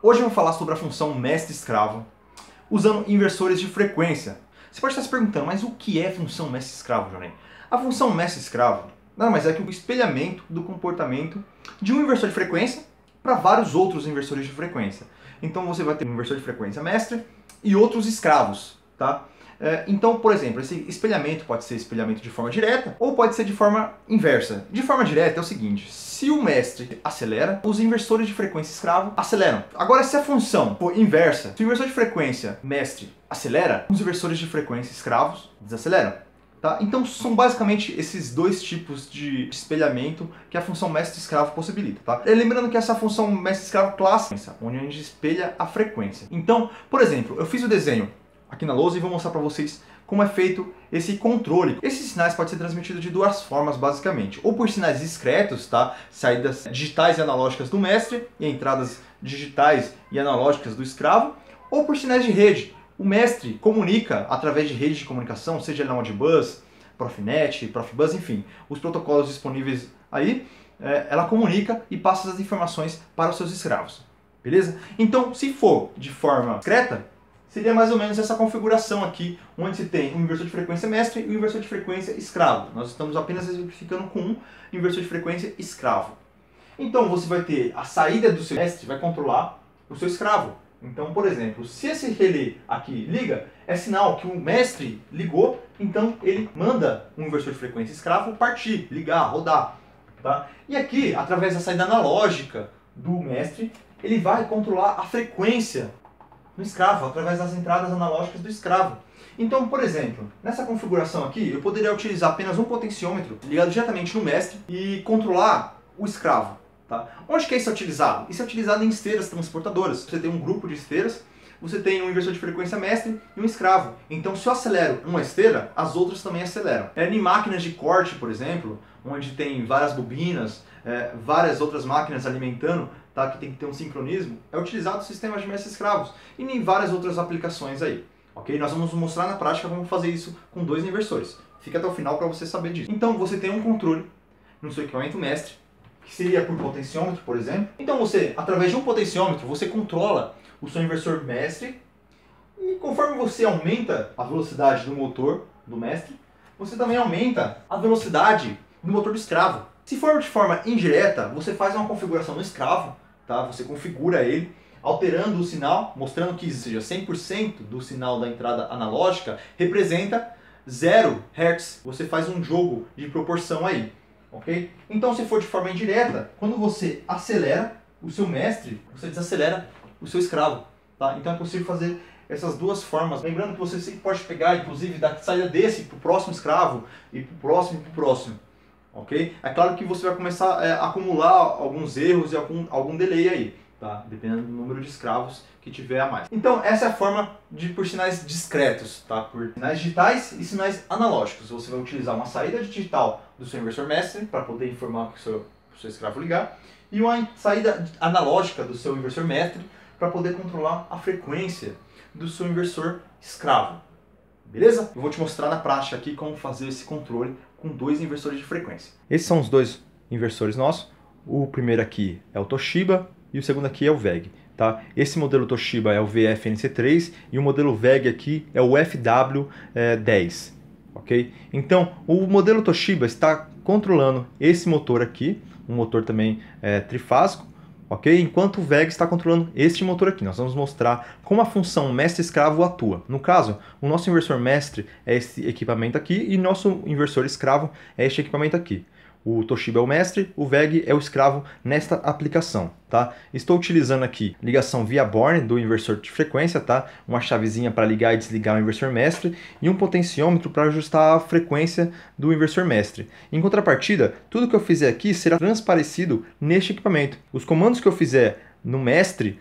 Hoje eu vou falar sobre a função mestre-escravo usando inversores de frequência. Você pode estar se perguntando, mas o que é função mestre-escravo, Jonei? A função mestre-escravo nada mais é que o espelhamento do comportamento de um inversor de frequência para vários outros inversores de frequência. Então você vai ter um inversor de frequência mestre e outros escravos, tá? Então, por exemplo, esse espelhamento pode ser espelhamento de forma direta ou pode ser de forma inversa. De forma direta é o seguinte: se o mestre acelera, os inversores de frequência escravo aceleram. Agora, se a função for inversa, se o inversor de frequência mestre acelera, os inversores de frequência escravos desaceleram. Tá? Então são basicamente esses dois tipos de espelhamento que a função mestre-escravo possibilita. Tá? Lembrando que essa função mestre-escravo clássica, onde a gente espelha a frequência. Então, por exemplo, eu fiz o desenho aqui na lousa e vou mostrar para vocês como é feito esse controle. Esses sinais podem ser transmitidos de duas formas, basicamente. Ou por sinais discretos, tá? Saídas digitais e analógicas do mestre e entradas digitais e analógicas do escravo, ou por sinais de rede. O mestre comunica através de rede de comunicação, seja ele na Modbus, Profinet, Profibus, enfim, os protocolos disponíveis aí, ela comunica e passa as informações para os seus escravos. Beleza? Então, se for de forma discreta, seria mais ou menos essa configuração aqui, onde se tem um inversor de frequência mestre e um inversor de frequência escravo. Nós estamos apenas exemplificando com um inversor de frequência escravo. Então, você vai ter a saída do seu mestre, vai controlar o seu escravo. Então, por exemplo, se esse relé aqui liga, é sinal que o mestre ligou, então ele manda um inversor de frequência escravo partir, ligar, rodar. Tá? E aqui, através da saída analógica do mestre, ele vai controlar a frequência do escravo, através das entradas analógicas do escravo. Então, por exemplo, nessa configuração aqui, eu poderia utilizar apenas um potenciômetro ligado diretamente no mestre e controlar o escravo. Tá? Onde que isso é utilizado? Isso é utilizado em esteiras transportadoras. Você tem um grupo de esteiras, você tem um inversor de frequência mestre e um escravo. Então, se eu acelero uma esteira, as outras também aceleram. Em máquinas de corte, por exemplo, onde tem várias bobinas, várias outras máquinas alimentando, tá? Que tem que ter um sincronismo, é utilizado sistemas de mestre-escravos e em várias outras aplicações aí. Ok? Nós vamos mostrar na prática como fazer isso com dois inversores. Fica até o final para você saber disso. Então, você tem um controle no seu equipamento mestre, que seria por potenciômetro, por exemplo. Então você, através de um potenciômetro, você controla o seu inversor mestre e conforme você aumenta a velocidade do motor do mestre, você também aumenta a velocidade do motor do escravo. Se for de forma indireta, você faz uma configuração no escravo, tá? Você configura ele, alterando o sinal, mostrando que seja 100% do sinal da entrada analógica representa 0 Hz. Você faz um jogo de proporção aí. Okay? Então, se for de forma indireta, quando você acelera o seu mestre, você desacelera o seu escravo. Tá? Então é possível fazer essas duas formas. Lembrando que você sempre pode pegar, inclusive, da saída desse para o próximo escravo e para o próximo e para o próximo. Okay? É claro que você vai começar a acumular alguns erros e algum delay aí, tá? Dependendo do número de escravos que tiver a mais. Então essa é a forma por sinais discretos, tá? Por sinais digitais e sinais analógicos. Você vai utilizar uma saída digital do seu inversor mestre para poder informar que o seu escravo ligar e uma saída analógica do seu inversor mestre para poder controlar a frequência do seu inversor escravo. Beleza? Eu vou te mostrar na prática aqui como fazer esse controle com dois inversores de frequência. Esses são os dois inversores nossos. O primeiro aqui é o Toshiba e o segundo aqui é o VEG. Tá? Esse modelo Toshiba é o VF-NC3 e o modelo VEG aqui é o FW10. Okay? Então, o modelo Toshiba está controlando esse motor aqui, um motor também trifásico, okay? Enquanto o VEG está controlando este motor aqui. Nós vamos mostrar como a função mestre-escravo atua. No caso, o nosso inversor mestre é esse equipamento aqui e nosso inversor escravo é este equipamento aqui. O Toshiba é o mestre, o VEG é o escravo nesta aplicação. Tá? Estou utilizando aqui ligação via Born do inversor de frequência, tá? Uma chavezinha para ligar e desligar o inversor mestre e um potenciômetro para ajustar a frequência do inversor mestre. Em contrapartida, tudo que eu fizer aqui será transparecido neste equipamento. Os comandos que eu fizer no mestre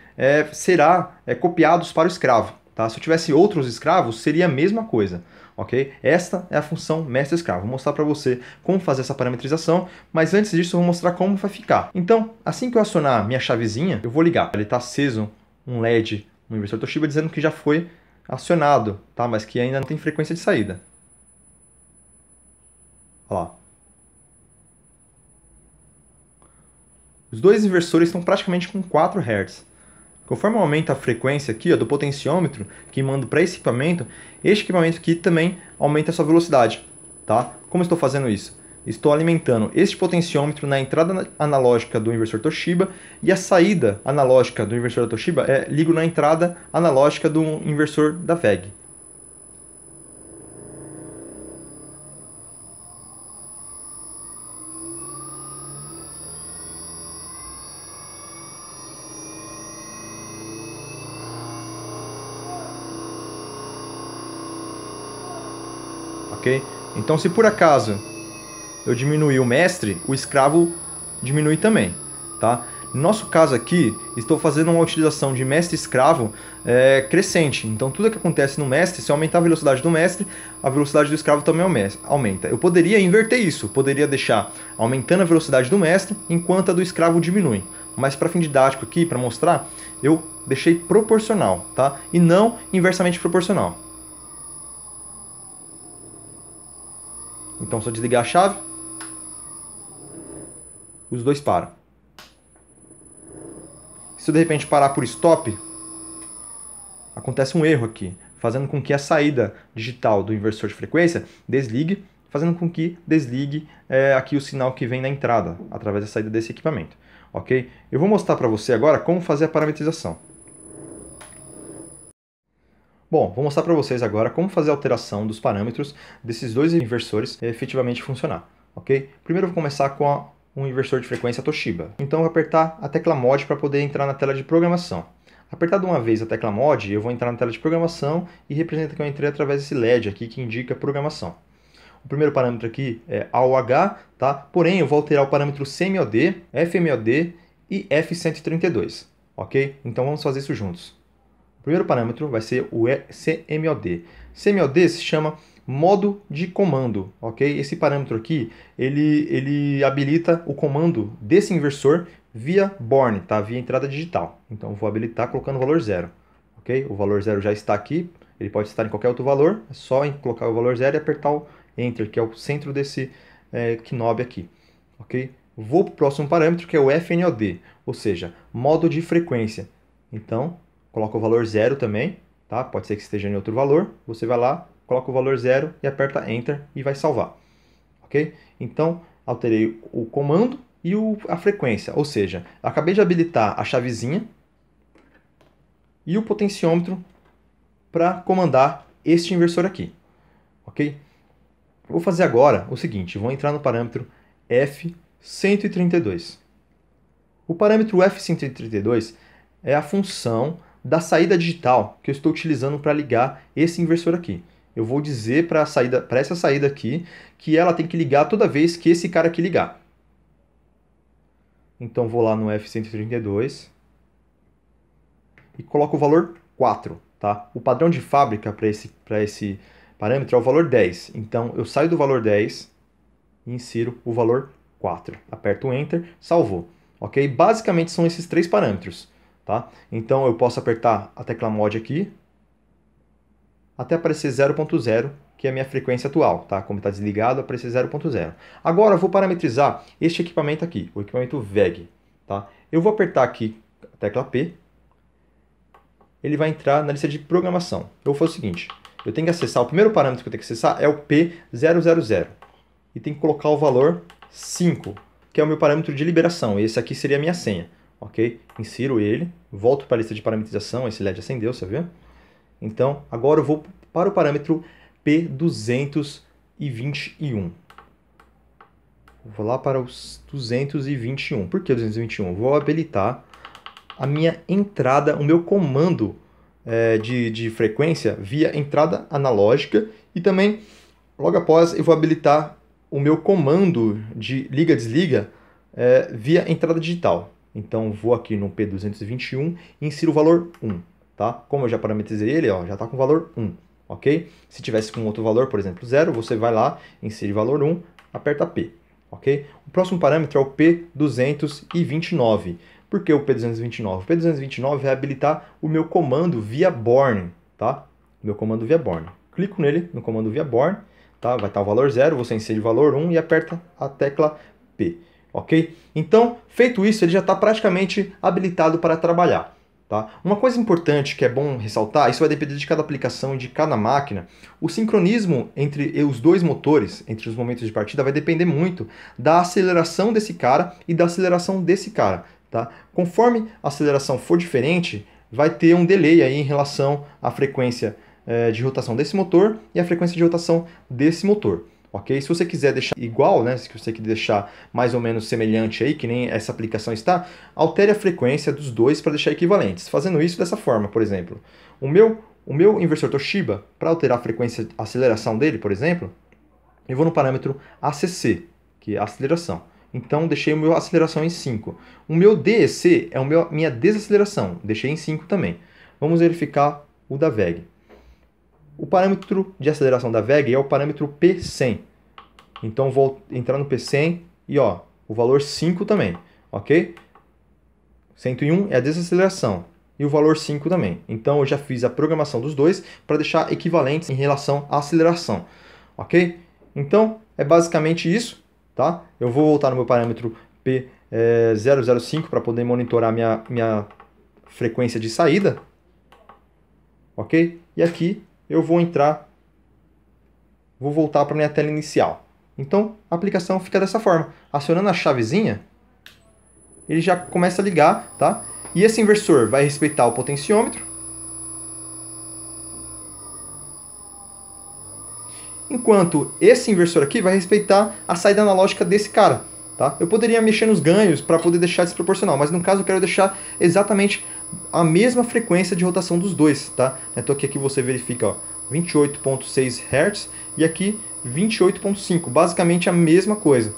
será copiados para o escravo. Tá? Se eu tivesse outros escravos, seria a mesma coisa. Okay? Esta é a função mestre-escravo. Vou mostrar para você como fazer essa parametrização, mas antes disso eu vou mostrar como vai ficar. Então, assim que eu acionar minha chavezinha, eu vou ligar. Ele está aceso um LED no inversor Toshiba dizendo que já foi acionado, tá? Mas que ainda não tem frequência de saída. Olha lá. Os dois inversores estão praticamente com 4 Hz. Conforme aumenta a frequência aqui, ó, do potenciômetro que mando para esse equipamento, este equipamento aqui também aumenta a sua velocidade, tá? Como estou fazendo isso? Estou alimentando este potenciômetro na entrada analógica do inversor Toshiba e a saída analógica do inversor da Toshiba ligo na entrada analógica do inversor da VEG. Ok? Então, se por acaso eu diminuir o mestre, o escravo diminui também, tá? No nosso caso aqui, estou fazendo uma utilização de mestre-escravo crescente. Então, tudo que acontece no mestre, se aumentar a velocidade do mestre, a velocidade do escravo também aumenta. Eu poderia inverter isso, poderia deixar aumentando a velocidade do mestre, enquanto a do escravo diminui. Mas para fim didático aqui, para mostrar, eu deixei proporcional, tá? E não inversamente proporcional. Então, se eu desligar a chave, os dois param. Se eu de repente parar por stop, acontece um erro aqui, fazendo com que a saída digital do inversor de frequência desligue, fazendo com que desligue aqui o sinal que vem na entrada, através da saída desse equipamento. Ok? Eu vou mostrar para você agora como fazer a parametrização. Bom, vou mostrar para vocês agora como fazer a alteração dos parâmetros desses dois inversores efetivamente funcionar. Ok? Primeiro eu vou começar com um inversor de frequência Toshiba. Então eu vou apertar a tecla Mod para poder entrar na tela de programação. Apertado uma vez a tecla Mod, eu vou entrar na tela de programação e representa que eu entrei através desse LED aqui que indica programação. O primeiro parâmetro aqui é AOH, tá? Porém eu vou alterar o parâmetro CMOD, FMOD e F132. Ok? Então vamos fazer isso juntos. O primeiro parâmetro vai ser o CMOD. CMOD se chama modo de comando, ok? Esse parâmetro aqui, ele habilita o comando desse inversor via borne, tá? Via entrada digital. Então, vou habilitar colocando o valor 0, ok? O valor 0 já está aqui, ele pode estar em qualquer outro valor, é só colocar o valor 0 e apertar o Enter, que é o centro desse knob aqui, ok? Vou para o próximo parâmetro, que é o FNOD, ou seja, modo de frequência. Então, coloca o valor 0 também, tá? Pode ser que esteja em outro valor, você vai lá, coloca o valor 0 e aperta Enter e vai salvar. Ok? Então, alterei o comando e a frequência, ou seja, acabei de habilitar a chavezinha e o potenciômetro para comandar este inversor aqui. Ok? Vou fazer agora o seguinte, vou entrar no parâmetro F132. O parâmetro F132 é a função da saída digital que eu estou utilizando para ligar esse inversor aqui. Eu vou dizer para essa saída aqui que ela tem que ligar toda vez que esse cara aqui ligar. Então vou lá no F132 e coloco o valor 4. Tá? O padrão de fábrica para esse parâmetro é o valor 10. Então eu saio do valor 10 e insiro o valor 4. Aperto o Enter, salvou. Ok? Basicamente são esses três parâmetros. Tá? Então eu posso apertar a tecla Mod aqui até aparecer 0.0, que é a minha frequência atual. Tá? Como está desligado, aparecer 0.0. Agora eu vou parametrizar este equipamento aqui, o equipamento VEG. Tá? Eu vou apertar aqui a tecla P, ele vai entrar na lista de programação. Eu vou fazer o seguinte, eu tenho que acessar, o primeiro parâmetro que eu tenho que acessar é o P000. E tem que colocar o valor 5, que é o meu parâmetro de liberação. Esse aqui seria a minha senha. Ok? Insiro ele, volto para a lista de parametrização, esse LED acendeu, você viu? Então, agora eu vou para o parâmetro P221. Vou lá para os 221. Por que 221? Vou habilitar a minha entrada, o meu comando de frequência via entrada analógica e também, logo após, eu vou habilitar o meu comando de liga-desliga via entrada digital. Então, vou aqui no P221 e insiro o valor 1. Tá? Como eu já parametrizei ele, ó, já está com o valor 1. Ok? Se tivesse com outro valor, por exemplo, 0, você vai lá, insere valor 1, aperta P. Ok? O próximo parâmetro é o P229. Por que o P229? O P229 vai habilitar o meu comando via borne. Tá? Meu comando via borne. Clico nele, no comando via borne, tá? Vai estar o valor 0, você insere o valor 1 e aperta a tecla P. Ok? Então, feito isso, ele já está praticamente habilitado para trabalhar. Tá? Uma coisa importante que é bom ressaltar, isso vai depender de cada aplicação e de cada máquina, o sincronismo entre os dois motores, entre os momentos de partida, vai depender muito da aceleração desse cara e da aceleração desse cara. Tá? Conforme a aceleração for diferente, vai ter um delay aí em relação à frequência de rotação desse motor e a frequência de rotação desse motor. Ok? Se você quiser deixar igual, né, se você quiser deixar mais ou menos semelhante aí, que nem essa aplicação está, altere a frequência dos dois para deixar equivalentes. Fazendo isso dessa forma, por exemplo, o meu inversor Toshiba, para alterar a frequência, a aceleração dele, por exemplo, eu vou no parâmetro ACC, que é a aceleração. Então, deixei o meu aceleração em 5. O meu DEC é minha desaceleração, deixei em 5 também. Vamos verificar o da VEG. O parâmetro de aceleração da VEG é o parâmetro P100. Então vou entrar no P100 e ó, o valor 5 também, ok? 101 é a desaceleração e o valor 5 também. Então eu já fiz a programação dos dois para deixar equivalentes em relação à aceleração, ok? Então é basicamente isso, tá? Eu vou voltar no meu parâmetro P005 para poder monitorar minha frequência de saída, ok? E aqui eu vou voltar para a minha tela inicial. Então, a aplicação fica dessa forma. Acionando a chavezinha, ele já começa a ligar, tá? E esse inversor vai respeitar o potenciômetro. Enquanto esse inversor aqui vai respeitar a saída analógica desse cara, tá? Eu poderia mexer nos ganhos para poder deixar desproporcional, mas no caso eu quero deixar exatamente a mesma frequência de rotação dos dois, tá? Então aqui você verifica, ó, 28.6 Hz e aqui 28.5, basicamente a mesma coisa.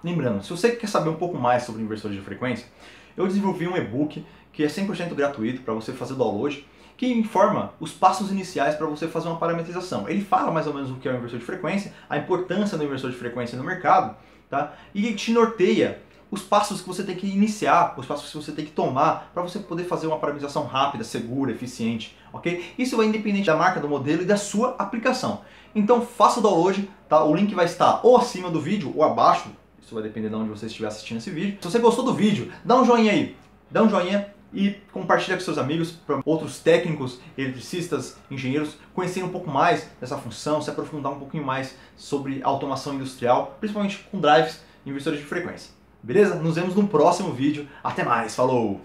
Lembrando, se você quer saber um pouco mais sobre inversores de frequência, eu desenvolvi um e-book que é 100% gratuito para você fazer download, que informa os passos iniciais para você fazer uma parametrização. Ele fala mais ou menos o que é um inversor de frequência, a importância do inversor de frequência no mercado, tá? E te norteia os passos que você tem que iniciar, os passos que você tem que tomar para você poder fazer uma parametrização rápida, segura, eficiente, ok? Isso vai independente da marca, do modelo e da sua aplicação. Então faça o download, tá? O link vai estar ou acima do vídeo ou abaixo, isso vai depender de onde você estiver assistindo esse vídeo. Se você gostou do vídeo, dá um joinha aí, dá um joinha e compartilha com seus amigos, para outros técnicos, eletricistas, engenheiros conhecerem um pouco mais dessa função, se aprofundar um pouquinho mais sobre automação industrial, principalmente com drives e inversores de frequência. Beleza? Nos vemos no próximo vídeo. Até mais, falou!